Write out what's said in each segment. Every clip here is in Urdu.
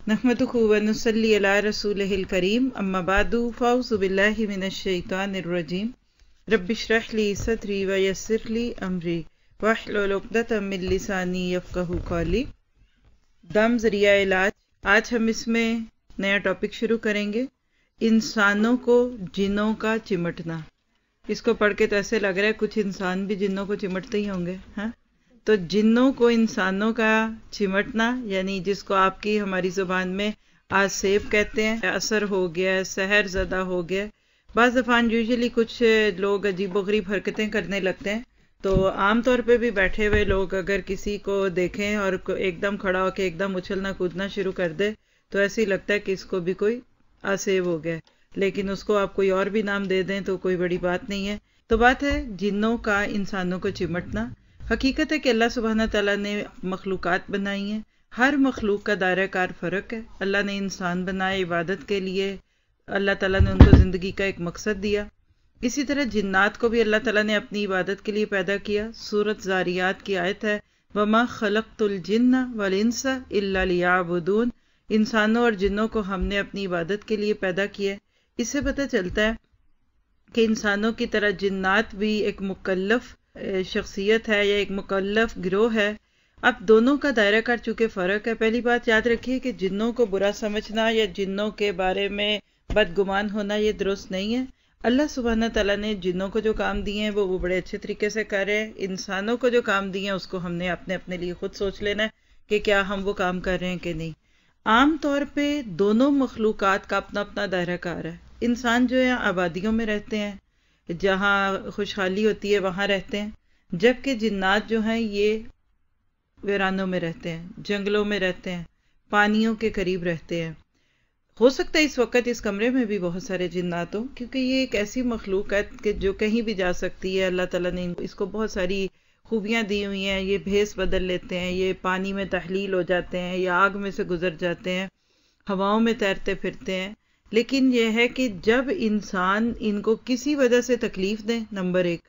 نحمدہ ونصلی علی رسولہ الکریم اما بعد فاعوذ باللہ من الشیطان الرجیم رب اشرح لی صدری ویسر لی امری واحلل عقدۃ من لسانی یفقہوا قولی۔ دم ذریعہ علاج۔ آج ہم اس میں نیا ٹاپک شروع کریں گے، انسانوں کو جنوں کا چمٹنا۔ اس کو پڑھ کے تو ایسے لگ رہا ہے کچھ انسان بھی جنوں کو چمٹتے ہی ہوں گے، ہاں؟ تو جنوں کو انسانوں کا چمٹنا، یعنی جس کو آپ کی ہماری زبان میں آسیب کہتے ہیں، اثر ہو گیا، سحر زدہ ہو گیا۔ بعض دفعہ یوزلی کچھ لوگ عجیب و غریب حرکتیں کرنے لگتے ہیں، تو عام طور پہ بھی بیٹھے ہوئے لوگ اگر کسی کو دیکھیں اور ایک دم کھڑا ہو کے ایک دم اچھلنا کودنا شروع کر دے تو ایسے ہی لگتا ہے کہ اس کو بھی کوئی آسیب ہو گیا، لیکن اس کو آپ کوئی اور بھی نام دے دیں تو کوئی بڑی بات نہیں ہے۔ تو بات ہے جنوں کا انسانوں کو چمٹنا۔ حقیقت ہے کہ اللہ سبحانہ تعالیٰ نے مخلوقات بنائی ہیں، ہر مخلوق کا دائرہ کار فرق ہے۔ اللہ نے انسان بنائے عبادت کے لیے، اللہ تعالیٰ نے ان کو زندگی کا ایک مقصد دیا۔ اسی طرح جنات کو بھی اللہ تعالیٰ نے اپنی عبادت کے لیے پیدا کیا۔ سورۃ ذاریات کی آیت ہے وَمَا خَلَقْتُ الْجِنَّ وَالْإِنسَ إِلَّا لِيَعْبُدُونَ۔ انسانوں اور جنوں کو ہم نے اپنی عبادت کے لیے پیدا کیا۔ اس سے پتہ چلتا ہے کہ انسانوں کی طرح جنات بھی ایک مکلف شخصیت ہے یا ایک مکلف گروہ ہے۔ اب دونوں کا دائرہ کار چونکہ فرق ہے، پہلی بات یاد رکھیے کہ جنوں کو برا سمجھنا یا جنوں کے بارے میں بدگمان ہونا یہ درست نہیں ہے۔ اللہ سبحانہ تعالیٰ نے جنوں کو جو کام دیے ہیں وہ بڑے اچھے طریقے سے کر رہے ہیں۔ انسانوں کو جو کام دیے ہیں اس کو ہم نے اپنے لیے خود سوچ لینا ہے کہ کیا ہم وہ کام کر رہے ہیں کہ نہیں۔ عام طور پہ دونوں مخلوقات کا اپنا اپنا دائرہ کار ہے۔ انسان جو ہے آبادیوں میں رہتے ہیں، جہاں خوشحالی ہوتی ہے وہاں رہتے ہیں، جبکہ جنات جو ہیں یہ ویرانوں میں رہتے ہیں، جنگلوں میں رہتے ہیں، پانیوں کے قریب رہتے ہیں۔ ہو سکتا ہے اس وقت اس کمرے میں بھی بہت سارے جنات ہوں، کیونکہ یہ ایک ایسی مخلوق ہے کہ جو کہیں بھی جا سکتی ہے۔ اللہ تعالیٰ نے اس کو بہت ساری خوبیاں دی ہوئی ہیں، یہ بھیس بدل لیتے ہیں، یہ پانی میں تحلیل ہو جاتے ہیں یا آگ میں سے گزر جاتے ہیں، ہواؤں میں تیرتے پھرتے ہیں۔ لیکن یہ ہے کہ جب انسان ان کو کسی وجہ سے تکلیف دیں، نمبر ایک،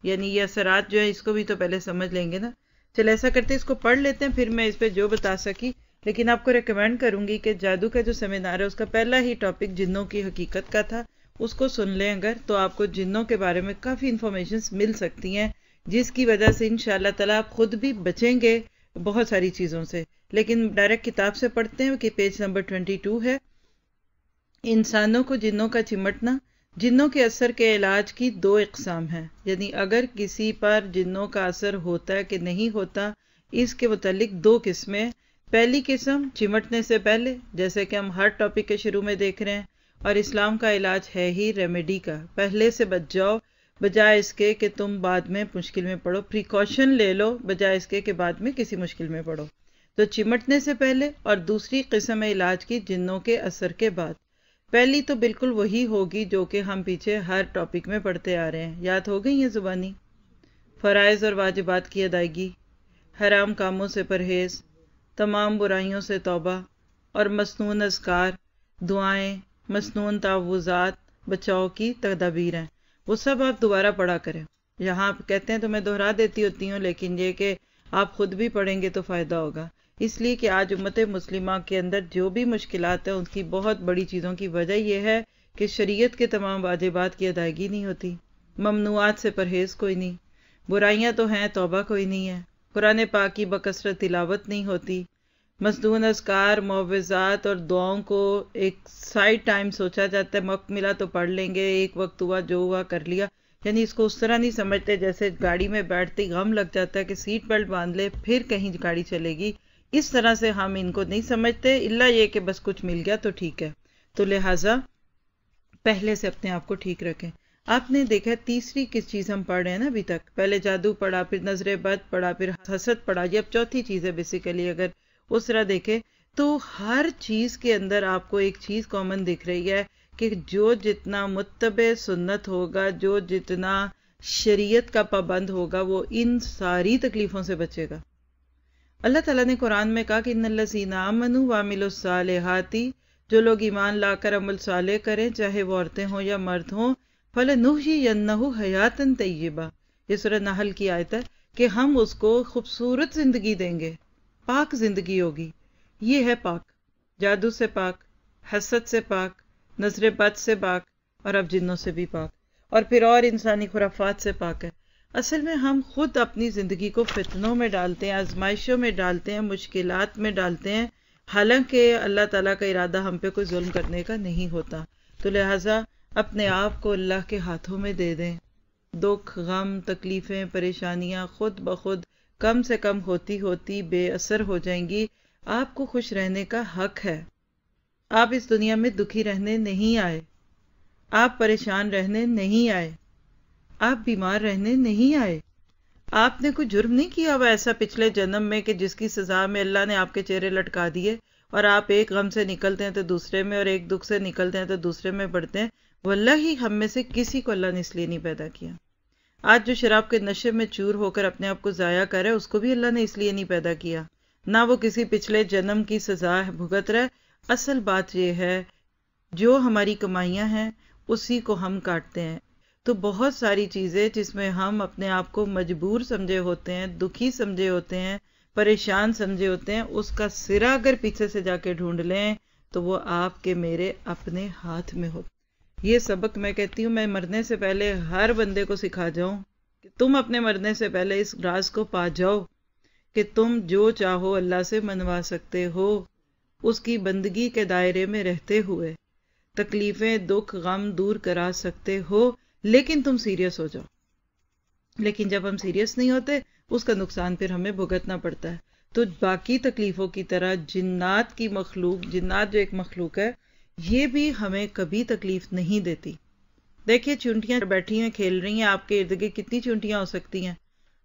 یعنی یہ اثرات جو ہے اس کو بھی تو پہلے سمجھ لیں گے نا۔ چل ایسا کرتے اس کو پڑھ لیتے ہیں، پھر میں اس پہ جو بتا سکی، لیکن آپ کو ریکمینڈ کروں گی کہ جادو کا جو سیمینار ہے اس کا پہلا ہی ٹاپک جنوں کی حقیقت کا تھا، اس کو سن لیں اگر، تو آپ کو جنوں کے بارے میں کافی انفارمیشنز مل سکتی ہیں، جس کی وجہ سے انشاءاللہ تعالیٰ آپ خود بھی بچیں گے بہت ساری چیزوں سے۔ لیکن ڈائریکٹ کتاب سے پڑھتے ہیں کہ پیج نمبر 22 ہے، انسانوں کو جنوں کا چمٹنا۔ جنوں کے اثر کے علاج کی دو اقسام ہیں، یعنی اگر کسی پر جنوں کا اثر ہوتا ہے کہ نہیں ہوتا، اس کے متعلق دو قسمیں۔ پہلی قسم چمٹنے سے پہلے، جیسے کہ ہم ہر ٹاپک کے شروع میں دیکھ رہے ہیں، اور اسلام کا علاج ہے ہی ریمیڈی کا، پہلے سے بچ جاؤ بجائے اس کے کہ تم بعد میں مشکل میں پڑو، پریکاشن لے لو بجائے اس کے کہ بعد میں کسی مشکل میں پڑو۔ تو چمٹنے سے پہلے، اور دوسری قسم ہے علاج کی جنوں کے اثر کے بعد۔ پہلی تو بالکل وہی ہوگی جو کہ ہم پیچھے ہر ٹاپک میں پڑھتے آ رہے ہیں، یاد ہو گئی ہیں زبانی؟ فرائض اور واجبات کی ادائیگی، حرام کاموں سے پرہیز، تمام برائیوں سے توبہ، اور مسنون اذکار، دعائیں، مسنون تعوذات، بچاؤ کی تدابیر ہیں۔ وہ سب آپ دوبارہ پڑھا کریں۔ یہاں آپ کہتے ہیں تو میں دہرا دیتی ہوتی ہوں، لیکن یہ کہ آپ خود بھی پڑھیں گے تو فائدہ ہوگا، اس لیے کہ آج امت مسلمہ کے اندر جو بھی مشکلات ہیں ان کی بہت بڑی چیزوں کی وجہ یہ ہے کہ شریعت کے تمام واجبات کی ادائیگی نہیں ہوتی، ممنوعات سے پرہیز کوئی نہیں، برائیاں تو ہیں توبہ کوئی نہیں ہے، قرآن پاک کی بکثرت تلاوت نہیں ہوتی، مسنون اذکار، معوذات اور دعاؤں کو ایک سائڈ ٹائم سوچا جاتا ہے، وقت ملا تو پڑھ لیں گے، ایک وقت ہوا جو ہوا کر لیا، یعنی اس کو اس طرح نہیں سمجھتے جیسے گاڑی میں بیٹھتے غم لگ جاتا ہے کہ سیٹ بیلٹ باندھ لے پھر کہیں گاڑی چلے گی، اس طرح سے ہم ان کو نہیں سمجھتے، الا یہ کہ بس کچھ مل گیا تو ٹھیک ہے۔ تو لہٰذا پہلے سے اپنے آپ کو ٹھیک رکھیں۔ آپ نے دیکھا تیسری کس چیز ہم پڑھ رہے ہیں نا ابھی تک، پہلے جادو پڑھا، پھر نظر بد پڑھا، پھر حسد پڑھا، یہ اب چوتھی چیز ہے بیسیکلی۔ اگر اس طرح دیکھیں تو ہر چیز کے اندر آپ کو ایک چیز کامن دکھ رہی ہے کہ جو جتنا متبع سنت ہوگا، جو جتنا شریعت کا پابند ہوگا، وہ ان ساری تکلیفوں سے بچے گا۔ اللہ تعالیٰ نے قرآن میں کہا کہ ان الذین آمنوا وعملوا الصالحات، جو لوگ ایمان لا کر عمل صالح کریں، چاہے وہ عورتیں ہوں یا مرد ہوں، فَلَنُحْيِيَنَّهُ حَيَاةً طَيِّبَةً، یہ سورہ نحل کی آیت ہے کہ ہم اس کو خوبصورت زندگی دیں گے، پاک زندگی ہوگی۔ یہ ہے پاک، جادو سے پاک، حسد سے پاک، نظر بد سے پاک، اور اب جنوں سے بھی پاک، اور پھر اور انسانی خرافات سے پاک ہے۔ اصل میں ہم خود اپنی زندگی کو فتنوں میں ڈالتے ہیں، آزمائشوں میں ڈالتے ہیں، مشکلات میں ڈالتے ہیں، حالانکہ اللہ تعالیٰ کا ارادہ ہم پہ کوئی ظلم کرنے کا نہیں ہوتا۔ تو لہٰذا اپنے آپ کو اللہ کے ہاتھوں میں دے دیں۔ دکھ، غم، تکلیفیں، پریشانیاں خود بخود کم سے کم ہوتی ہوتی بے اثر ہو جائیں گی۔ آپ کو خوش رہنے کا حق ہے۔ آپ اس دنیا میں دکھی رہنے نہیں آئے، آپ پریشان رہنے نہیں آئے، آپ بیمار رہنے نہیں آئے۔ آپ نے کوئی جرم نہیں کیا ہوا ایسا پچھلے جنم میں کہ جس کی سزا میں اللہ نے آپ کے چہرے لٹکا دیے، اور آپ ایک غم سے نکلتے ہیں تو دوسرے میں، اور ایک دکھ سے نکلتے ہیں تو دوسرے میں بڑھتے ہیں۔ واللہ ہم میں سے کسی کو اللہ نے اس لیے نہیں پیدا کیا۔ آج جو شراب کے نشے میں چور ہو کر اپنے آپ کو ضائع کرے، اس کو بھی اللہ نے اس لیے نہیں پیدا کیا، نہ وہ کسی پچھلے جنم کی سزا بھگت رہا ہے۔ اصل بات یہ ہے جو ہماری کمائیاں ہیں اسی کو ہم کاٹتے ہیں۔ تو بہت ساری چیزیں جس میں ہم اپنے آپ کو مجبور سمجھے ہوتے ہیں، دکھی سمجھے ہوتے ہیں، پریشان سمجھے ہوتے ہیں، اس کا سرا اگر پیچھے سے جا کے ڈھونڈ لیں تو وہ آپ کے میرے اپنے ہاتھ میں ہوتا۔ یہ سبق میں کہتی ہوں میں مرنے سے پہلے ہر بندے کو سکھا جاؤں کہ تم اپنے مرنے سے پہلے اس راز کو پا جاؤ کہ تم جو چاہو اللہ سے منوا سکتے ہو، اس کی بندگی کے دائرے میں رہتے ہوئے تکلیفیں، دکھ، غم دور کرا سکتے ہو، لیکن تم سیریس ہو جاؤ۔ لیکن جب ہم سیریس نہیں ہوتے، اس کا نقصان پھر ہمیں بھگتنا پڑتا ہے۔ تو باقی تکلیفوں کی طرح جنات کی مخلوق، جنات جو ایک مخلوق ہے، یہ بھی ہمیں کبھی تکلیف نہیں دیتی۔ دیکھیے چونٹیاں بیٹھی ہیں، کھیل رہی ہیں، آپ کے ارد گرد کتنی چونٹیاں ہو سکتی ہیں،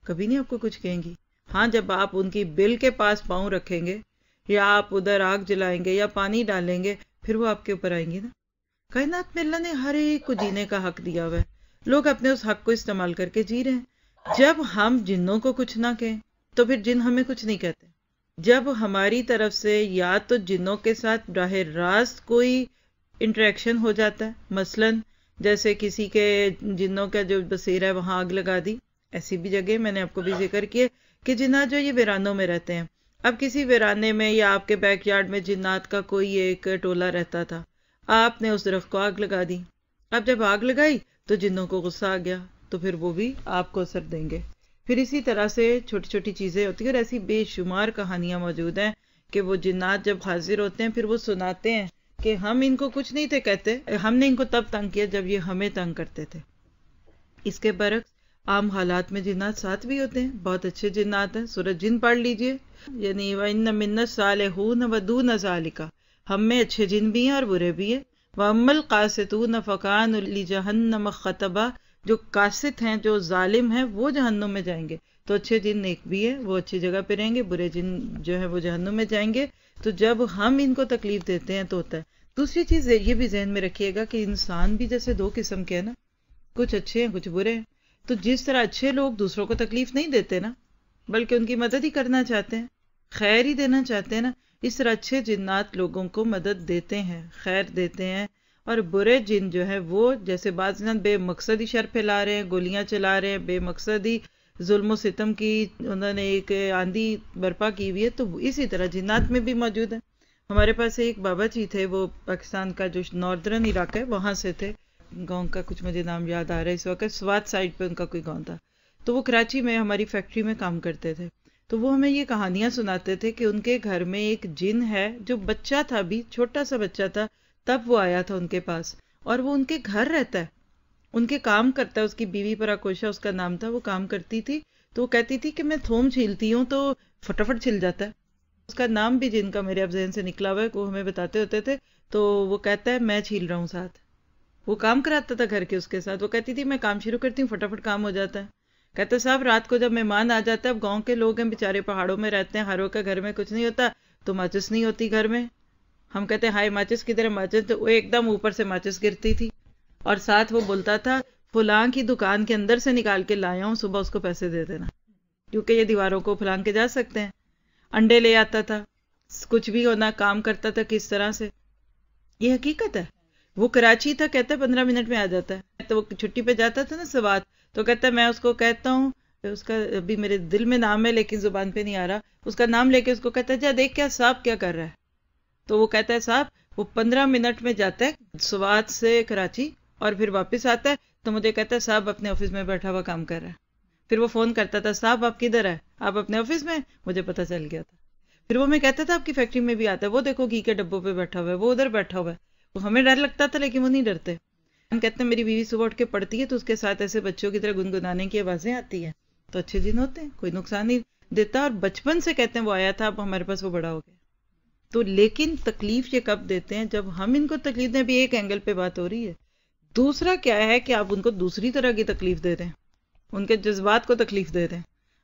کبھی نہیں آپ کو کچھ کہیں گی۔ ہاں جب آپ ان کی بل کے پاس پاؤں رکھیں گے، یا آپ ادھر آگ جلائیں گے یا پانی ڈالیں گے، پھر وہ آپ کے اوپر آئیں گی نا۔ کائنات میں اللہ نے ہر ایک کو جینے کا حق دیا ہوا ہے، لوگ اپنے اس حق کو استعمال کر کے جی رہے ہیں۔ جب ہم جنوں کو کچھ نہ کہیں تو پھر جن ہمیں کچھ نہیں کہتے۔ جب ہماری طرف سے یا تو جنوں کے ساتھ براہ راست کوئی انٹریکشن ہو جاتا ہے، مثلا جیسے کسی کے جنوں کا جو بسیرا ہے وہاں آگ لگا دی، ایسی بھی جگہ میں نے آپ کو بھی ذکر کیا کہ جنات جو یہ ویرانوں میں رہتے ہیں، اب کسی ویرانے میں یا آپ کے بیک یارڈ میں جنات کا کوئی ایک ٹولہ رہتا تھا، آپ نے اس درخت کو آگ لگا دی۔ اب جب آگ لگائی تو جنوں کو غصہ آ گیا، تو پھر وہ بھی آپ کو اثر دیں گے۔ پھر اسی طرح سے چھوٹی چھوٹی چیزیں ہوتی ہیں، اور ایسی بے شمار کہانیاں موجود ہیں کہ وہ جنات جب حاضر ہوتے ہیں پھر وہ سناتے ہیں کہ ہم ان کو کچھ نہیں تھے کہتے، ہم نے ان کو تب تنگ کیا جب یہ ہمیں تنگ کرتے تھے۔ اس کے برعکس عام حالات میں جنات ساتھ بھی ہوتے ہیں، بہت اچھے جنات ہیں، سورۃ جن پڑھ لیجئے، یعنی وَإِنَّ مِنَّا الصَّالِحُونَ وَدُونَ ذَلِكَ، ہم میں اچھے جن بھی ہیں اور برے بھی ہیں۔ وَأَمَّا الْقَاسِطُونَ فَكَانُوا لِجَهَنَّمَ خَطَبًا، جو قاسط ہیں، جو ظالم ہیں، وہ جہنم میں جائیں گے۔ تو اچھے جن نیک بھی ہیں، وہ اچھی جگہ پہ رہیں گے، برے جن جو ہے وہ جہنم میں جائیں گے۔ تو جب ہم ان کو تکلیف دیتے ہیں تو ہوتا ہے۔ دوسری چیز یہ بھی ذہن میں رکھیے گا کہ انسان بھی جیسے دو قسم کے ہیں نا، کچھ اچھے ہیں کچھ برے ہیں۔ تو جس طرح اچھے لوگ دوسروں کو تکلیف نہیں دیتے نا، بلکہ ان کی مدد ہی کرنا چاہتے ہیں، خیر ہی دینا چاہتے ہیں نا، اس طرح اچھے جنات لوگوں کو مدد دیتے ہیں، خیر دیتے ہیں۔ اور برے جن جو ہے وہ جیسے بعض جن بے مقصد ہی شر پھیلا رہے ہیں، گولیاں چلا رہے ہیں، بے مقصد ہی ظلم و ستم کی انہوں نے ایک آندھی برپا کی ہوئی ہے، تو اسی طرح جنات میں بھی موجود ہیں۔ ہمارے پاس ایک بابا جی تھے، وہ پاکستان کا جو ناردرن علاقہ ہے وہاں سے تھے، گاؤں کا کچھ مجھے نام یاد آ رہا ہے اس وقت، سوات سائڈ پہ ان کا کوئی گاؤں تھا۔ تو وہ کراچی میں ہماری فیکٹری میں کام کرتے تھے، تو وہ ہمیں یہ کہانیاں سناتے تھے کہ ان کے گھر میں ایک جن ہے جو بچہ تھا، بھی چھوٹا سا بچہ تھا تب وہ آیا تھا ان کے پاس، اور وہ ان کے گھر رہتا ہے، ان کے کام کرتا ہے۔ اس کی بیوی پراکوشا اس کا نام تھا، وہ کام کرتی تھی، تو وہ کہتی تھی کہ میں تھوم چھیلتی ہوں تو فٹافٹ چھل جاتا ہے۔ اس کا نام بھی جن کا میرے اب ذہن سے نکلا ہوا ہے، وہ ہمیں بتاتے ہوتے تھے، تو وہ کہتا ہے میں چھیل رہا ہوں ساتھ، وہ کام کراتا تھا گھر کے اس کے ساتھ۔ وہ کہتی تھی میں کام شروع کرتی ہوں فٹافٹ کام ہو جاتا ہے۔ کہتا صاحب رات کو جب مہمان آ جاتا ہے، اب گاؤں کے لوگ ہیں بیچارے، پہاڑوں میں رہتے ہیں، ہر کا گھر میں کچھ نہیں ہوتا، تو ماچس نہیں ہوتی گھر میں، ہم کہتے ہیں ہائے ماچس کدھر ہے ماچس، تو وہ ایک دم اوپر سے ماچس گرتی تھی، اور ساتھ وہ بولتا تھا فلاں کی دکان کے اندر سے نکال کے لایا ہوں، صبح اس کو پیسے دے دینا، کیونکہ یہ دیواروں کو پھلانگ کے جا سکتے ہیں۔ انڈے لے آتا تھا، کچھ بھی ہونا کام کرتا تھا کس طرح سے، یہ حقیقت ہے۔ وہ کراچی تھا، کہتا ہے 15 منٹ میں آ جاتا ہے۔ تو وہ چھٹی پہ جاتا تھا نا سوات، تو کہتا ہے میں اس کو کہتا ہوں، اس کا ابھی میرے دل میں نام ہے لیکن زبان پہ نہیں آ رہا، اس کا نام لے کے اس کو کہتا ہے جا دیکھ کیا صاحب کیا کر رہا ہے، تو وہ کہتا ہے صاحب وہ 15 منٹ میں جاتا ہے سوات سے کراچی اور پھر واپس آتا ہے تو مجھے کہتا ہے صاحب اپنے آفس میں بیٹھا ہوا کام کر رہا ہے. پھر وہ فون کرتا تھا صاحب آپ کدھر ہے, آپ اپنے آفس میں, مجھے پتا چل گیا تھا. پھر وہ میں کہتا تھا آپ کی فیکٹری میں بھی آتا ہے, وہ دیکھو گھی کے ڈبوں پہ بیٹھا ہوا ہے, وہ ادھر بیٹھا ہوا ہے. وہ ہمیں ڈر لگتا تھا لیکن وہ نہیں ڈرتے. ہم کہتے ہیں میری بیوی صبح اٹھ کے پڑھتی ہے تو اس کے ساتھ ایسے بچوں کی طرح گنگنانے کی آوازیں آتی ہیں تو اچھے جن ہوتے ہیں, کوئی نقصان نہیں دیتا. اور بچپن سے کہتے ہیں وہ آیا تھا, اب ہمارے پاس وہ بڑا ہو گیا. تو لیکن تکلیف یہ کب دیتے ہیں جب ہم ان کو تکلیف دیں. بھی ایک اینگل پہ بات ہو رہی ہے. دوسرا کیا ہے کہ آپ ان کو دوسری طرح کی تکلیف دے دیں, ان کے جذبات کو تکلیف دے دیں.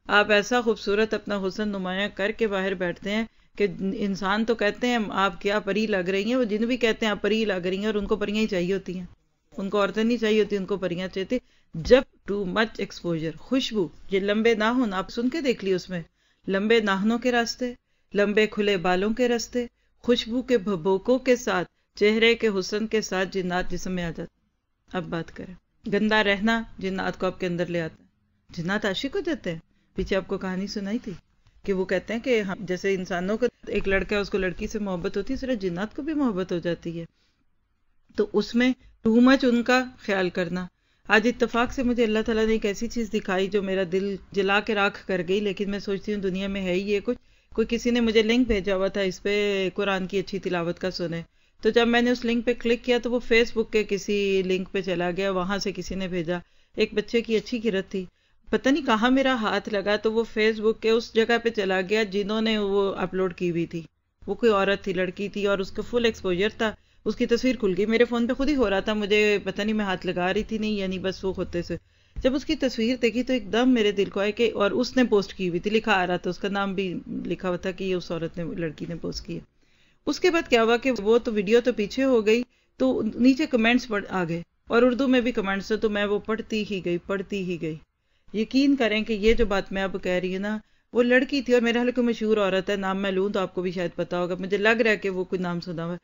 آپ ایسا خوبصورت اپنا حسن نمایاں کر کے باہر بیٹھتے ہیں کہ انسان تو کہتے ہیں آپ کیا پری لگ رہی ہیں, وہ جن بھی کہتے ہیں آپ پری لگ رہی ہیں, اور ان کو پریاں ہی چاہیے ہوتی ہیں, ان کو عورتیں نہیں چاہیے ہوتی, ان کو پریاں چاہیے. جب ٹو مچ ایکسپوجر, خوشبو, یہ لمبے ناخن آپ سن کے دیکھ لی, اس میں لمبے ناخنوں کے راستے, لمبے کھلے بالوں کے راستے, خوشبو کے بھبوکوں کے ساتھ, چہرے کے حسن کے ساتھ جنات جسم میں آ جاتے. اب بات کریں گندا رہنا جنات کو آپ کے اندر لے آتا ہے. جنات عاشق ہو جاتے ہیں. پیچھے آپ کو کہانی سنائی تھی کہ وہ کہتے ہیں کہ ہم جیسے انسانوں کو ایک لڑکا ہے اس کو لڑکی سے محبت ہوتی ہے, اس طرح جنات کو بھی محبت ہو جاتی ہے. تو اس میں ٹو مچ ان کا خیال کرنا. آج اتفاق سے مجھے اللہ تعالیٰ نے ایک ایسی چیز دکھائی جو میرا دل جلا کے راکھ کر گئی, لیکن میں سوچتی ہوں دنیا میں ہے ہی یہ کچھ. کوئی کسی نے مجھے لنک بھیجا ہوا تھا اس پہ قرآن کی اچھی تلاوت کا سنے, تو جب میں نے اس لنک پہ کلک کیا تو وہ فیس بک کے کسی لنک پہ چلا گیا, وہاں سے کسی نے بھیجا. ایک بچے کی اچھی قرت تھی, پتہ نہیں کہاں میرا ہاتھ لگا تو وہ فیس بک کے اس جگہ پہ چلا گیا جنہوں نے وہ اپلوڈ کی ہوئی تھی. وہ کوئی عورت تھی, لڑکی تھی, اور اس کا فل ایکسپوجر تھا. اس کی تصویر کھل گئی میرے فون پہ, خود ہی ہو رہا تھا, مجھے پتہ نہیں میں ہاتھ لگا رہی تھی نہیں, یعنی بس وہ ہوتے سے جب اس کی تصویر دیکھی تو ایک دم میرے دل کو آئے کہ, اور اس نے پوسٹ کی ہوئی تھی, لکھا آ رہا تھا, اس کا نام بھی لکھا ہوا تھا کہ یہ اس عورت نے, لڑکی نے پوسٹ کی ہے. اس کے بعد کیا ہوا کہ وہ تو ویڈیو تو پیچھے ہو گئی, تو نیچے کمنٹس آ گئے, اور اردو میں بھی کمنٹس تھے, تو میں وہ پڑھتی ہی گئی. یقین کریں کہ یہ جو بات میں اب کہہ رہی ہوں نا, وہ لڑکی تھی, اور میرے حال کوئی مشہور عورت ہے, نام میں لوں تو آپ کو بھی شاید پتا ہوگا, مجھے لگ رہا ہے کہ وہ کوئی نام سنا ہوا.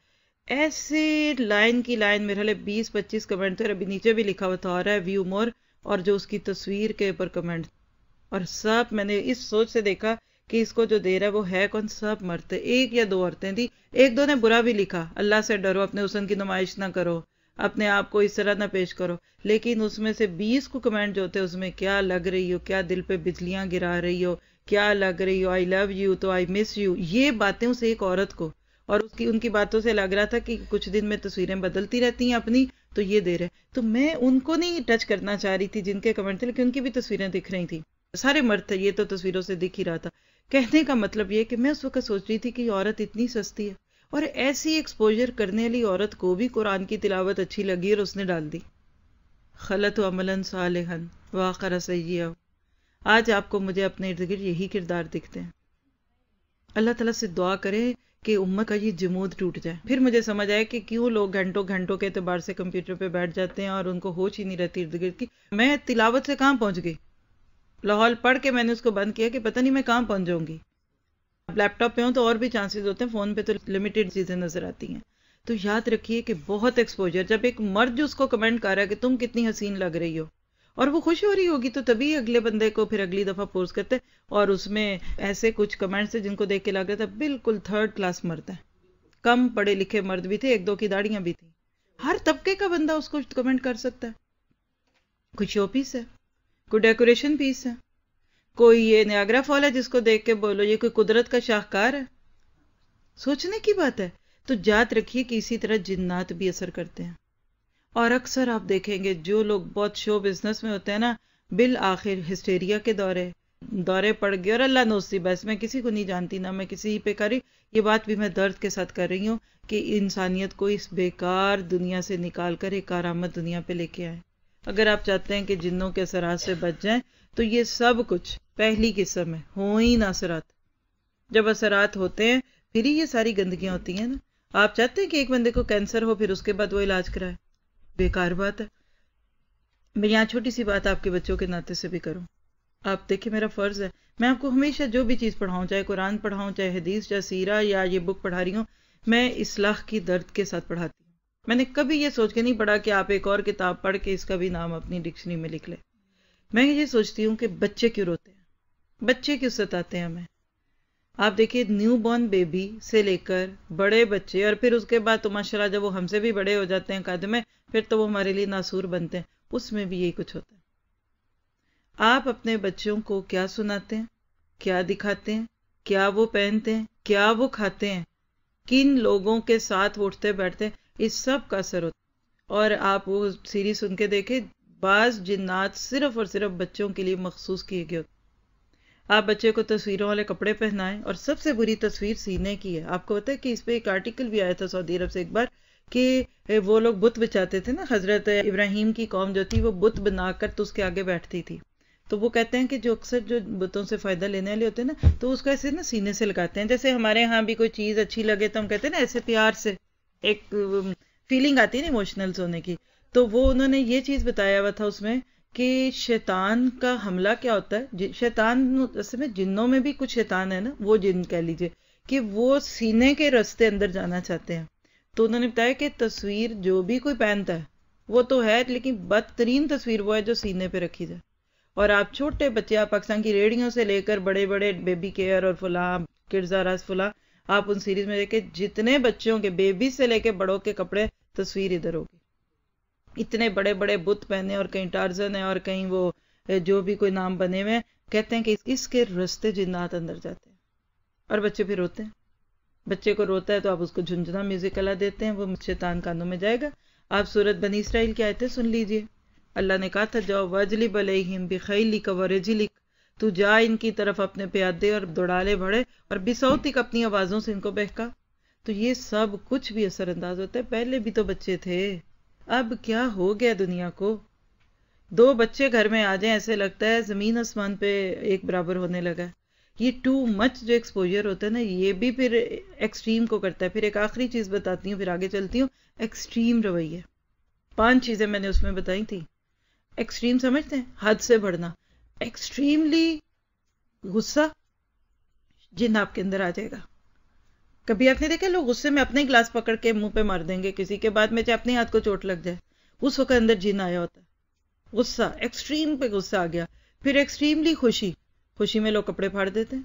ایسے لائن کی لائن میرے حال 20-25 کمنٹ تھے, اور ابھی نیچے بھی لکھا ہوا تھا آ رہا ہے ویو مور, اور جو اس کی تصویر کے اوپر کمنٹ, اور سب میں نے اس سوچ سے دیکھا کہ اس کو جو دے رہا ہے وہ ہے کون. سب مرتے, ایک یا دو عورتیں تھی, ایک دو نے برا بھی لکھا, اللہ سے ڈرو, اپنے حسن کی نمائش نہ کرو, اپنے آپ کو اس طرح نہ پیش کرو. لیکن اس میں سے 20 کو کمنٹ جو ہوتے اس میں کیا لگ رہی ہو, کیا دل پہ بجلیاں گرا رہی ہو, کیا لگ رہی ہو, آئی لو یو تو آئی مس یو, یہ باتیں اس ایک عورت کو, اور ان کی باتوں سے لگ رہا تھا کہ کچھ دن میں تصویریں بدلتی رہتی ہیں اپنی, تو یہ دے رہے. تو میں ان کو نہیں ٹچ کرنا چاہ رہی تھی جن کے کمنٹ تھے, لیکن ان کی بھی تصویریں دکھ رہی تھی, سارے مرد تھے, یہ تو تصویروں سے دکھ ہی رہا تھا. کہنے کا مطلب یہ کہ میں اس وقت سوچ رہی تھی کہ یہ عورت اتنی سستی ہے, اور ایسی ایکسپوجر کرنے والی عورت کو بھی قرآن کی تلاوت اچھی لگی اور اس نے ڈال دی. خلط عملا صالحا واخر سیئا. آج آپ کو مجھے اپنے ارد گرد یہی کردار دکھتے ہیں. اللہ تعالیٰ سے دعا کرے کہ امت کا یہ جمود ٹوٹ جائے. پھر مجھے سمجھ آئے کہ کیوں لوگ گھنٹوں کے اعتبار سے کمپیوٹر پہ بیٹھ جاتے ہیں اور ان کو ہوش ہی نہیں رہتی ارد گرد کی. میں تلاوت سے کہاں پہنچ گئی, لاہور پڑھ کے میں نے اس کو بند کیا کہ پتہ نہیں میں کہاں پہنچ جاؤں گی. لیپ ٹاپ پہ ہوں تو اور بھی چانسز ہوتے ہیں, فون پہ تو لمیٹڈ چیزیں نظر آتی ہیں. تو یاد رکھیے کہ بہت ایکسپوجر, جب ایک مرد جو اس کو کمنٹ کر رہا ہے کہ تم کتنی حسین لگ رہی ہو, اور وہ خوش ہو رہی ہوگی, تو تبھی اگلے بندے کو پھر اگلی دفعہ پوسٹ کرتے. اور اس میں ایسے کچھ کمنٹس ہیں جن کو دیکھ کے لگ رہا تھا بالکل 3rd کلاس مرد ہے. کم پڑھے لکھے مرد بھی تھے, 1-2 کی داڑیاں بھی تھیں. ہر طبقے کا بندہ اس کو کمنٹ کر سکتا ہے. کوئی شو پیس ہے, کوئی ڈیکوریشن پیس ہے, کوئی یہ نیاگرا فال ہے جس کو دیکھ کے بولو یہ کوئی قدرت کا شاہکار ہے. سوچنے کی بات ہے. تو یاد رکھیے کہ اسی طرح جنات بھی اثر کرتے ہیں. اور اکثر آپ دیکھیں گے جو لوگ بہت شو بزنس میں ہوتے ہیں نا, بالآخر ہسٹیریا کے دورے پڑ گئے, اور اللہ نوسی, بس میں کسی کو نہیں جانتی, نہ میں کسی پہ کری. یہ بات بھی میں درد کے ساتھ کر رہی ہوں کہ انسانیت کو اس بیکار دنیا سے نکال کر ایک کارآمد دنیا پہ لے کے آئے. اگر آپ چاہتے ہیں کہ جنوں کے اثرات سے بچ جائیں تو یہ سب کچھ پہلی قسم ہے, ہو ہی نہ اثرات. جب اثرات ہوتے ہیں پھر ہی یہ ساری گندگیاں ہوتی ہیں نا. آپ چاہتے ہیں کہ ایک بندے کو کینسر ہو پھر اس کے بعد وہ علاج کرائے, بیکار بات ہے. میں یہاں چھوٹی سی بات آپ کے بچوں کے ناطے سے بھی کروں. آپ دیکھیں میرا فرض ہے, میں آپ کو ہمیشہ جو بھی چیز پڑھاؤں, چاہے قرآن پڑھاؤں, چاہے حدیث, چاہے سیرہ, یا یہ بک پڑھا رہی ہوں, میں اصلاح کی درد کے ساتھ پڑھاتی ہوں. میں نے کبھی یہ سوچ کے نہیں پڑھا کہ آپ ایک اور کتاب پڑھ کے اس کا بھی نام اپنی ڈکشنری میں لکھ لیں. میں یہ سوچتی ہوں کہ بچے کیوں روتے ہیں, بچے کیوں ستاتے ہیں ہمیں. آپ دیکھیے نیو بورن بیبی سے لے کر بڑے بچے، اور پھر اس کے بعد تو ماشاءاللہ جب وہ ہم سے بھی بڑے ہو جاتے ہیں قد میں، پھر تو وہ ہمارے لیے ناسور بنتے ہیں، اس میں بھی یہی کچھ ہوتا ہے۔ آپ اپنے بچوں کو کیا سناتے ہیں، کیا دکھاتے ہیں، کیا وہ پہنتے ہیں، کیا وہ کھاتے ہیں، کن لوگوں کے ساتھ اٹھتے بیٹھتے ہیں، اس سب کا اثر ہوتا ہے۔ اور آپ وہ سیریز سن کے دیکھیں، بعض جنات صرف اور صرف بچوں کے لیے مخصوص کیے گئے ہوتے ہیں۔ آپ بچے کو تصویروں والے کپڑے پہنائیں، اور سب سے بری تصویر سینے کی ہے۔ آپ کو پتا ہے کہ اس پہ ایک آرٹیکل بھی آیا تھا سعودی عرب سے ایک بار، کہ وہ لوگ بت بچاتے تھے نا، حضرت ابراہیم کی قوم جو تھی وہ بت بنا کر تو اس کے آگے بیٹھتی تھی، تو وہ کہتے ہیں کہ جو اکثر جو بتوں سے فائدہ لینے والے ہوتے ہیں نا، تو اس کو ایسے نا سینے سے لگاتے ہیں، جیسے ہمارے ہاں بھی کوئی چیز اچھی لگے تو ہم کہتے ہیں نا ایسے پیار سے، ایک فیلنگ آتی ہے نا ایموشنل ہونے کی۔ تو وہ انہوں نے یہ چیز بتایا ہوا تھا اس میں کہ شیطان کا حملہ کیا ہوتا ہے۔ شیطان اصل میں جنوں میں بھی کچھ شیطان ہے نا، وہ جن کہہ لیجئے کہ وہ سینے کے رستے اندر جانا چاہتے ہیں۔ تو انہوں نے بتایا کہ تصویر جو بھی کوئی پہنتا ہے وہ تو ہے، لیکن بدترین تصویر وہ ہے جو سینے پہ رکھی جائے۔ اور آپ چھوٹے بچے، آپ پاکستان کی ریڑیوں سے لے کر بڑے بڑے بیبی کیئر اور فلاں کڈز آراز فلاں، آپ ان سیریز میں دیکھیں جتنے بچوں کے بیبی سے لے کے بڑوں کے کپڑے تصویر ادھر ہوگی، اتنے بڑے بڑے بت پہنے، اور کہیں ٹارزن ہے اور کہیں وہ جو بھی کوئی نام بنے ہوئے ہیں، کہتے ہیں کہ اس کے رستے جنات اندر جاتے ہیں، اور بچے پھر روتے ہیں۔ بچے کو روتا ہے تو آپ اس کو جھنجھنا میوزک الا دیتے ہیں، وہ شیطان کانوں میں جائے گا۔ آپ سورت بنی اسرائیل کی آیتیں سن لیجئے، اللہ نے کہا تھا جاؤ وَاجْلِبْ عَلَيْهِمْ بِخَيْلِكَ وَرِجْلِكَ، تو جا ان کی طرف اپنے پیادے اور دوڑالے بڑھے، اور بصوتک اپنی آوازوں سے ان کو بہکا۔ تو یہ سب کچھ بھی اثر انداز ہوتا ہے۔ پہلے بھی تو بچے تھے، اب کیا ہو گیا دنیا کو؟ 2 بچے گھر میں آ جائیں ایسے لگتا ہے زمین آسمان پہ ایک برابر ہونے لگا ہے۔ یہ ٹو مچ جو ایکسپوجر ہوتا ہے نا، یہ بھی پھر ایکسٹریم کو کرتا ہے۔ پھر ایک آخری چیز بتاتی ہوں، پھر آگے چلتی ہوں۔ ایکسٹریم رویہ، 5 چیزیں میں نے اس میں بتائی تھی۔ ایکسٹریم سمجھتے ہیں؟ حد سے بڑھنا۔ ایکسٹریملی غصہ، جن آپ کے اندر آ جائے گا۔ کبھی آپ نے دیکھا لوگ غصے میں اپنے گلاس پکڑ کے منہ پہ مار دیں گے کسی کے، بعد میں چاہے اپنے ہاتھ کو چوٹ لگ جائے، اس وقت اندر جن آیا ہوتا ہے۔ غصہ، ایکسٹریم پہ غصہ آ گیا۔ پھر ایکسٹریملی خوشی، خوشی میں لوگ کپڑے پھاڑ دیتے ہیں،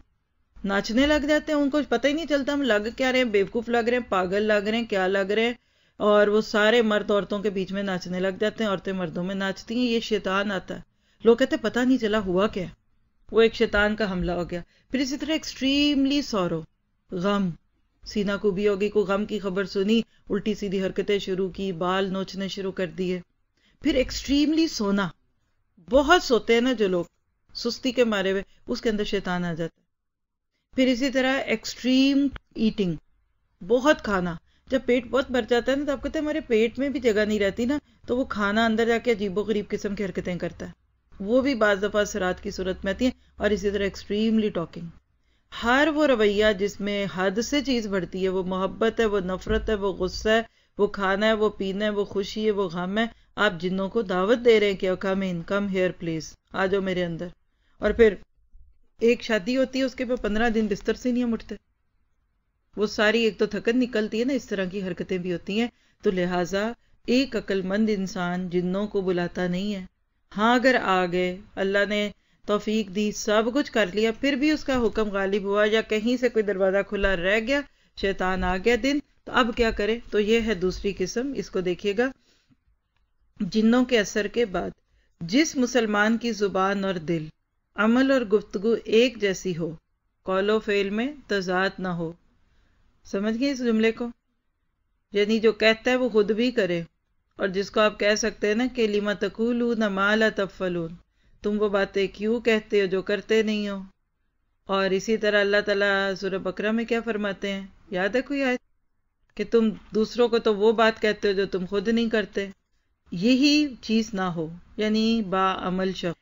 ناچنے لگ جاتے ہیں، ان کو پتہ ہی نہیں چلتا ہم لگ کیا رہے ہیں، بیوقوف لگ رہے ہیں، پاگل لگ رہے ہیں، کیا لگ رہے ہیں، اور وہ سارے مرد عورتوں کے بیچ میں ناچنے لگ جاتے ہیں، عورتیں مردوں میں ناچتی ہیں۔ یہ شیطان آتا ہے، لوگ کہتے ہیں پتہ نہیں چلا ہوا کیا، وہ ایک شیطان کا حملہ ہو گیا۔ پھر اسی طرح ایکسٹریملی سورو، غم، سینہ کوبی ہوگی، کوئی غم کی خبر سنی، الٹی سیدھی حرکتیں شروع کی، بال نوچنے شروع کر دیے۔ پھر ایکسٹریملی سونا، بہت سوتے ہیں نا جو لوگ سستی کے مارے ہوئے، اس کے اندر شیطان آ جاتا ہے۔ پھر اسی طرح ایکسٹریم ایٹنگ، بہت کھانا، جب پیٹ بہت بھر جاتا ہے نا تو آپ کہتے ہیں ہمارے پیٹ میں بھی جگہ نہیں رہتی نا، تو وہ کھانا اندر جا کے عجیب و غریب قسم کی حرکتیں کرتا ہے، وہ بھی بعض دفعہ اثرات کی صورت میں آتی ہیں۔ اور اسی طرح ایکسٹریملی ٹاکنگ، ہر وہ رویہ جس میں حد سے چیز بڑھتی ہے، وہ محبت ہے، وہ نفرت ہے، وہ غصہ ہے، وہ کھانا ہے، وہ پینا ہے، وہ خوشی ہے، وہ غم ہے، آپ جنوں کو دعوت دے رہے ہیں کہ کم ان، کم ہیئر پلیز، آ جاؤ میرے اندر۔ اور پھر ایک شادی ہوتی ہے، اس کے پہ 15 دن بستر سے نہیں ہم اٹھتے، وہ ساری ایک تو تھکن نکلتی ہے نا، اس طرح کی حرکتیں بھی ہوتی ہیں۔ تو لہٰذا ایک عقل مند انسان جنوں کو بلاتا نہیں ہے۔ ہاں اگر آ گئے، اللہ نے توفیق دی، سب کچھ کر لیا، پھر بھی اس کا حکم غالب ہوا، یا کہیں سے کوئی دروازہ کھلا رہ گیا، شیطان آ گیا دن، تو اب کیا کرے؟ تو یہ ہے دوسری قسم، اس کو دیکھیے گا۔ جنوں کے اثر کے بعد جس مسلمان کی زبان اور دل، عمل اور گفتگو ایک جیسی ہو، قول و فعل میں تضاد نہ ہو، سمجھ گئے اس جملے کو؟ یعنی جو کہتا ہے وہ خود بھی کرے، اور جس کو آپ کہہ سکتے ہیں نا کہ لِمَ تَقُولُونَ مَا لَا تَفْعَلُونَ، تم وہ باتیں کیوں کہتے ہو جو کرتے نہیں ہو۔ اور اسی طرح اللہ تعالیٰ سورہ بقرہ میں کیا فرماتے ہیں، یاد ہے کوئی آیت؟ کہ تم دوسروں کو تو وہ بات کہتے ہو جو تم خود نہیں کرتے۔ یہی چیز نہ ہو، یعنی با عمل شخص۔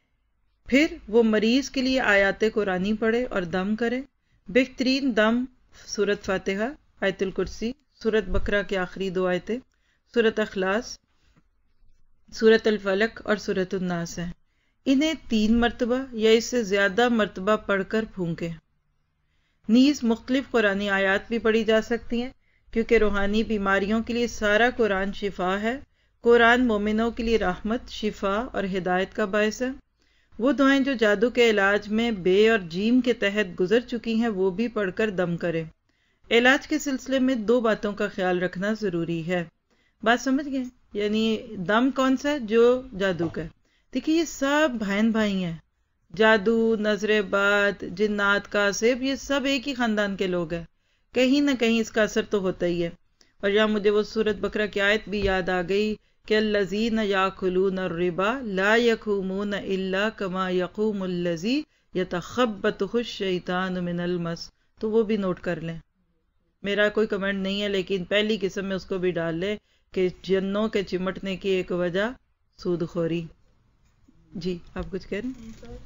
پھر وہ مریض کے لیے آیات قرآنی پڑھے اور دم کرے۔ بہترین دم سورۃ فاتحہ، آیت الکرسی، سورۃ بقرہ کی آخری 2 آیتیں، سورۃ اخلاص، سورۃ الفلق اور سورۃ الناس ہیں۔ انہیں 3 مرتبہ یا اس سے زیادہ مرتبہ پڑھ کر پھونکیں۔ نیز مختلف قرآنی آیات بھی پڑھی جا سکتی ہیں، کیونکہ روحانی بیماریوں کے لیے سارا قرآن شفا ہے۔ قرآن مومنوں کے لیے رحمت، شفا اور ہدایت کا باعث ہے۔ وہ دعائیں جو جادو کے علاج میں بے اور جیم کے تحت گزر چکی ہیں وہ بھی پڑھ کر دم کریں۔ علاج کے سلسلے میں 2 باتوں کا خیال رکھنا ضروری ہے۔ بات سمجھ گئے؟ یعنی دم کون سا ہے؟ جو جادو کا ہے۔ دیکھیے یہ سب بہن بھائی ہیں، جادو، نظر باد، جنات، کاسب، یہ سب ایک ہی خاندان کے لوگ ہیں، کہیں نہ کہیں اس کا اثر تو ہوتا ہی ہے۔ اور یہاں مجھے وہ سورۃ بقرہ کی آیت بھی یاد آ گئی کہ الذین یاکلون الربا لا یقومون الا کما یقوم الذی یتخبطہ الشیطان من المس، تو وہ بھی نوٹ کر لیں۔ میرا کوئی کمنٹ نہیں ہے لیکن پہلی قسم میں اس کو بھی ڈال لیں کہ جنوں کے چمٹنے کی ایک وجہ سود خوری۔ جی آپ کچھ کہہ رہے ہیں؟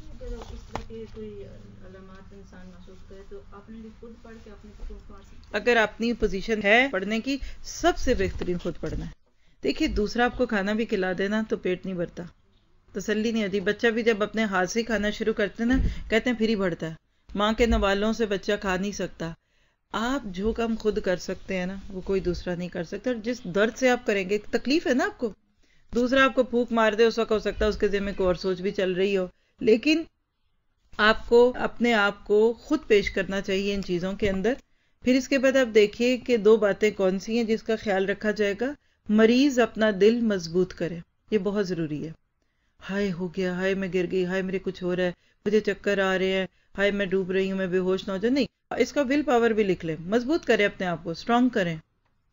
اگر اپنی پوزیشن ہے پڑھنے کی، سب سے بہترین خود پڑھنا ہے۔ دیکھیے دوسرا آپ کو کھانا بھی کھلا دینا تو پیٹ نہیں بھرتا، تسلی نہیں ہوتی۔ بچہ بھی جب اپنے ہاتھ سے کھانا شروع کرتے ہیں نا، کہتے ہیں پھر ہی بڑھتا ہے۔ ماں کے نوالوں سے بچہ کھا نہیں سکتا۔ آپ جو کام خود کر سکتے ہیں نا وہ کوئی دوسرا نہیں کر سکتا، اور جس درد سے آپ کریں گے، تکلیف ہے نا آپ کو، دوسرا آپ کو پھونک مار دے، اس وقت ہو سکتا ہے اس کے ذہن میں کوئی اور سوچ بھی چل رہی ہو، لیکن آپ کو اپنے آپ کو خود پیش کرنا چاہیے ان چیزوں کے اندر۔ پھر اس کے بعد آپ دیکھیے کہ 2 باتیں کون سی ہیں جس کا خیال رکھا جائے گا۔ مریض اپنا دل مضبوط کرے، یہ بہت ضروری ہے۔ ہائے ہو گیا، ہائے میں گر گئی، ہائے میرے کچھ ہو رہا ہے، مجھے چکر آ رہے ہیں، ہائے میں ڈوب رہی ہوں، میں بے ہوش نہ ہو جاؤں، نہیں، اس کا ول پاور بھی لکھ لیں، مضبوط کریں اپنے آپ کو، اسٹرانگ کریں،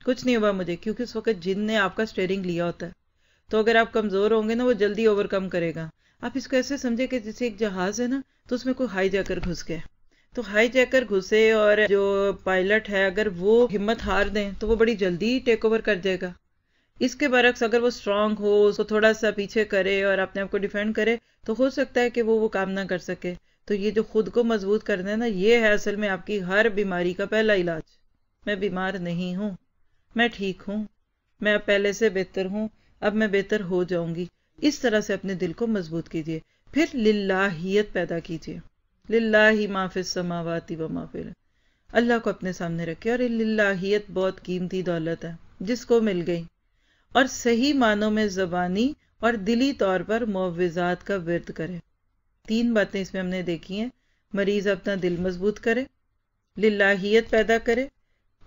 کچھ نہیں ہوا مجھے، کیونکہ اس وقت جن نے آپ کا اسٹیئرنگ لیا ہوتا ہے۔ تو اگر آپ کمزور ہوں گے نا وہ جلدی اوور کم کرے گا۔ آپ اس کو ایسے سمجھے کہ جیسے ایک جہاز ہے نا، تو اس میں کوئی ہائی جیکر گھس گیا، تو ہائی جیکر گھسے اور جو پائلٹ ہے اگر وہ ہمت ہار دیں تو وہ بڑی جلدی ٹیک اوور کر جائے گا۔ اس کے برعکس اگر وہ اسٹرانگ ہو، اس کو تھوڑا سا پیچھے کرے اور اپنے آپ کو ڈیفینڈ کرے تو ہو سکتا ہے کہ وہ کام نہ کر سکے۔ تو یہ جو خود کو مضبوط کرنا ہے نا، یہ ہے اصل میں آپ کی ہر بیماری کا پہلا علاج۔ میں بیمار نہیں ہوں، میں ٹھیک ہوں، میں اب پہلے سے بہتر ہوں، اب میں بہتر ہو جاؤں گی۔ اس طرح سے اپنے دل کو مضبوط کیجئے۔ پھر للہیت پیدا کیجئے، للہ ما فی السماوات و ما فی الارض، اللہ کو اپنے سامنے رکھے۔ اور للہیت بہت قیمتی دولت ہے جس کو مل گئی، اور صحیح معنوں میں زبانی اور دلی طور پر معوذات کا ورد کرے۔ 3 باتیں اس میں ہم نے دیکھی ہیں، مریض اپنا دل مضبوط کرے، للہیت پیدا کرے،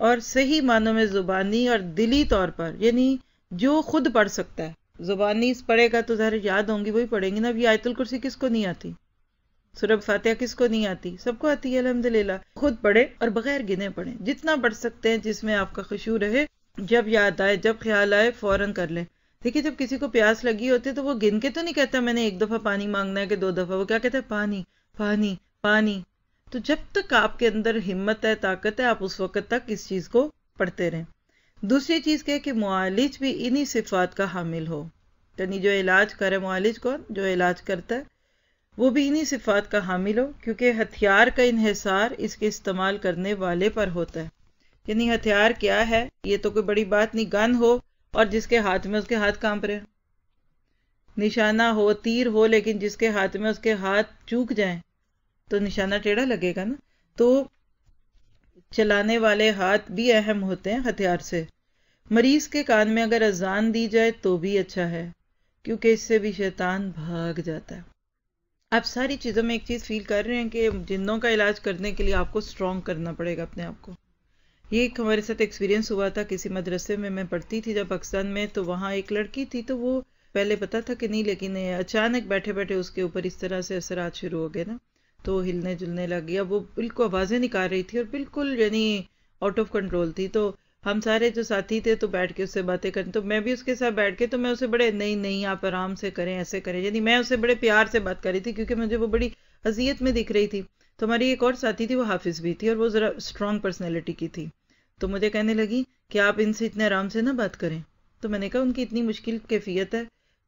اور صحیح معنوں میں زبانی اور دلی طور پر، یعنی جو خود پڑھ سکتا ہے۔ زبانی پڑھے گا تو ظاہر یاد ہوں گی، وہی پڑھیں گے نا۔ اب یہ آیت الکرسی کس کو نہیں آتی؟ سورہ فاتحہ کس کو نہیں آتی؟ سب کو آتی ہے الحمدللہ۔ خود پڑھے اور بغیر گنے پڑھیں، جتنا پڑھ سکتے ہیں جس میں آپ کا خشوع رہے۔ جب یاد آئے، جب خیال آئے، فوراً کر لیں۔ دیکھیے جب کسی کو پیاس لگی ہوتی ہے تو وہ گن کے تو نہیں کہتا میں نے 1 دفعہ پانی مانگنا ہے کہ 2 دفعہ، وہ کیا کہتا ہے؟ پانی پانی پانی۔ تو جب تک آپ کے اندر ہمت ہے، طاقت ہے، آپ اس وقت تک اس چیز کو پڑھتے رہیں۔ دوسری چیز کیا ہے کہ معالج بھی انہی صفات کا حامل ہو، یعنی جو علاج کرے، معالج کون؟ جو علاج کرتا ہے، وہ بھی انہی صفات کا حامل ہو، کیونکہ ہتھیار کا انحصار اس کے استعمال کرنے والے پر ہوتا ہے۔ یعنی ہتھیار کیا ہے؟ یہ تو کوئی بڑی بات نہیں، گن ہو اور جس کے ہاتھ میں اس کے ہاتھ کانپ رہے، نشانہ ہو، تیر ہو، لیکن جس کے ہاتھ میں اس کے ہاتھ چوک جائیں تو نشانہ ٹیڑھا لگے گا نا۔ تو چلانے والے ہاتھ بھی اہم ہوتے ہیں ہتھیار سے۔ مریض کے کان میں اگر اذان دی جائے تو بھی اچھا ہے، کیونکہ اس سے بھی شیطان بھاگ جاتا ہے۔ آپ ساری چیزوں میں ایک چیز فیل کر رہے ہیں کہ جنوں کا علاج کرنے کے لیے آپ کو اسٹرانگ کرنا پڑے گا اپنے آپ کو۔ یہ ایک ہمارے ساتھ ایکسپیرینس ہوا تھا کسی مدرسے میں پڑھتی تھی جب پاکستان میں، تو وہاں ایک لڑکی تھی، تو وہ پہلے پتا تھا کہ نہیں، لیکن اچانک بیٹھے بیٹھے اس کے اوپر اس طرح سے اثرات شروع ہو گئے نا، تو ہلنے جلنے لگ گیا، وہ بالکل آوازیں نکال رہی تھی اور بالکل یعنی آؤٹ آف کنٹرول تھی۔ تو ہم سارے جو ساتھی تھے تو بیٹھ کے اس سے باتیں کریں، تو میں بھی اس کے ساتھ بیٹھ کے، تو میں اسے بڑے نہیں آپ آرام سے کریں، ایسے کریں، یعنی میں اسے بڑے پیار سے بات کر رہی تھی کیونکہ مجھے وہ بڑی اذیت میں دکھ رہی تھی۔ تو ہماری ایک اور ساتھی تھی، وہ حافظ بھی تھی اور وہ ذرا اسٹرانگ پرسنالٹی کی تھی، تو مجھے کہنے لگی کہ آپ ان سے اتنے آرام سے نہ بات کریں۔ تو میں نے کہا ان کی اتنی مشکل کیفیت ہے۔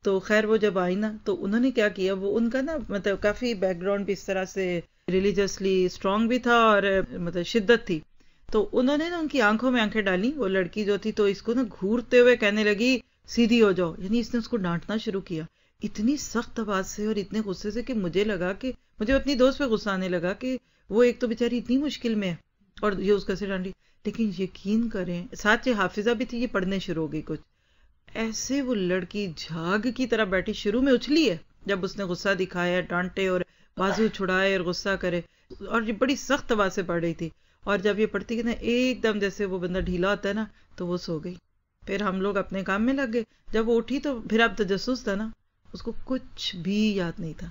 تو خیر وہ جب آئی نا تو انہوں نے کیا کیا، وہ ان کا نا مطلب کافی بیک گراؤنڈ بھی اس طرح سے ریلیجسلی اسٹرانگ بھی تھا اور مطلب شدت تھی، تو انہوں نے نا ان کی آنکھوں میں آنکھیں ڈالی، وہ لڑکی جو تھی، تو اس کو نا گھورتے ہوئے کہنے لگی سیدھی ہو جاؤ، یعنی اس نے اس کو ڈانٹنا شروع کیا اتنی سخت آواز سے اور اتنے غصے سے کہ مجھے لگا کہ مجھے اپنی دوست پہ غصہ آنے لگا کہ وہ ایک تو بیچاری اتنی مشکل میں ہے اور یہ اس کا سے ڈانٹی۔ لیکن یقین کریں، ساتھ یہ حافظہ بھی تھی، یہ پڑھنے شروع ہو گئی کچھ ایسے، وہ لڑکی جھاگ کی طرح بیٹھی، شروع میں اچھلی ہے جب اس نے غصہ دکھایا، ڈانٹے اور بازو چھڑائے اور غصہ کرے، اور یہ بڑی سخت آواز سے پڑھ رہی تھی، اور جب یہ پڑھتی کہ نا ایک دم جیسے وہ بندہ ڈھیلا ہوتا ہے نا تو وہ سو گئی. پھر ہم لوگ اپنے کام میں لگ گئے. جب وہ اٹھی تو پھر اب تجسس تھا نا، اس کو کچھ بھی یاد نہیں تھا،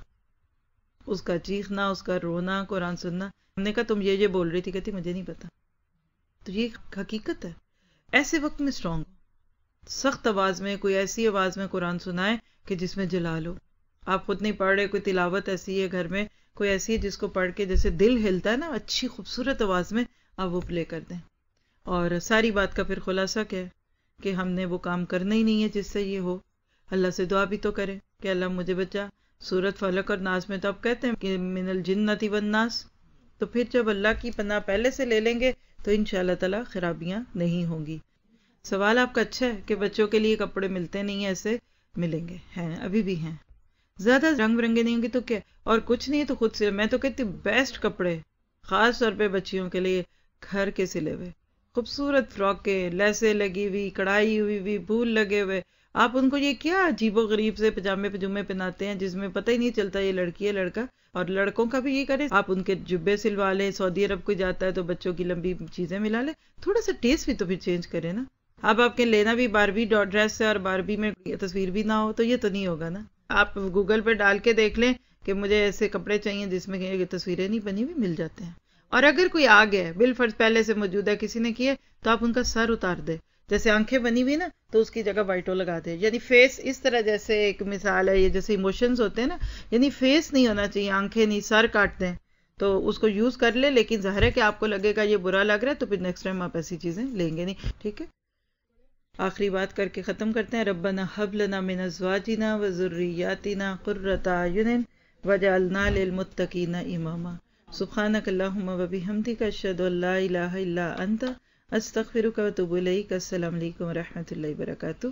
اس کا چیخنا، اس کا رونا، قرآن سننا. ہم نے کہا تم یہ بول رہی تھی، کہتی مجھے نہیں پتا. تو یہ حقیقت ہے. ایسے وقت میں اسٹرانگ سخت آواز میں، کوئی ایسی آواز میں قرآن سنائے کہ جس میں جلال ہو. آپ خود نہیں پڑھ رہے، کوئی تلاوت ایسی ہے گھر میں، کوئی ایسی ہے جس کو پڑھ کے جیسے دل ہلتا ہے نا، اچھی خوبصورت آواز میں آپ وہ پلے کر دیں. اور ساری بات کا پھر خلاصہ کیا ہے کہ ہم نے وہ کام کرنا ہی نہیں ہے جس سے یہ ہو. اللہ سے دعا بھی تو کریں کہ اللہ مجھے بچا. سورت فلق اور ناس میں تو آپ کہتے ہیں کہ من الجنۃ والناس. تو پھر جب اللہ کی پناہ پہلے سے لے لیں گے تو انشاءاللہ تعالی خرابیاں نہیں ہوں گی. سوال آپ کا اچھا ہے کہ بچوں کے لیے کپڑے ملتے نہیں ہیں، ایسے ملیں گے، ہیں ابھی بھی ہیں. زیادہ رنگ برنگے نہیں ہوں گے تو کیا، اور کچھ نہیں ہے تو خود سے. میں تو کہتی ہوں بیسٹ کپڑے خاص طور پہ بچیوں کے لیے گھر کے سلے ہوئے خوبصورت فراکیں، لیسیں لگی ہوئی، کڑھائی ہوئی ہوئی، پھول لگے ہوئے. آپ ان کو یہ کیا عجیب و غریب سے پجامے پجومے پہناتے ہیں جس میں پتہ ہی نہیں چلتا یہ لڑکی ہے لڑکا. اور لڑکوں کا بھی یہ کرے، آپ ان کے جبے سلوا لیں. سعودی عرب کوئی جاتا ہے تو بچوں کی لمبی چیزیں ملا لیں. تھوڑا سا ٹیسٹ بھی تو پھر چینج کرے نا. اب آپ کے لینا بھی باربی ڈریس ہے اور باربی میں تصویر بھی نہ ہو تو یہ تو نہیں ہوگا نا. آپ گوگل پہ ڈال کے دیکھ لیں کہ مجھے ایسے کپڑے چاہیے جس میں یہ تصویریں نہیں بنی ہوئی، مل جاتے ہیں. اور اگر کوئی آ گیا بالفرض پہلے سے موجود ہے، کسی نے کیے، تو آپ ان کا سر اتار دے. جیسے آنکھیں بنی ہوئی نا تو اس کی جگہ وائٹو لگا دے. یعنی فیس اس طرح، جیسے ایک مثال ہے یہ جیسے ایموشنز ہوتے ہیں نا، یعنی فیس نہیں ہونا چاہیے، آنکھیں نہیں، سر کاٹ دیں تو اس کو یوز کر لے. لیکن ظاہر ہے کہ آپ کو لگے گا یہ برا لگ رہا ہے تو پھر نیکسٹ ٹائم آپ ایسی چیزیں لیں گے نہیں. ٹھیک ہے، آخری بات کر کے ختم کرتے ہیں. ربنا ہب لنا من ازواجنا وذریاتنا قرۃ اعین وجعلنا للمتقین اماما. سبحانک اللہم وبحمدک، اشہد ان لا الہ الا انت، استغفرک واتوب الیک. السلام علیکم ورحمۃ اللہ وبرکاتہ.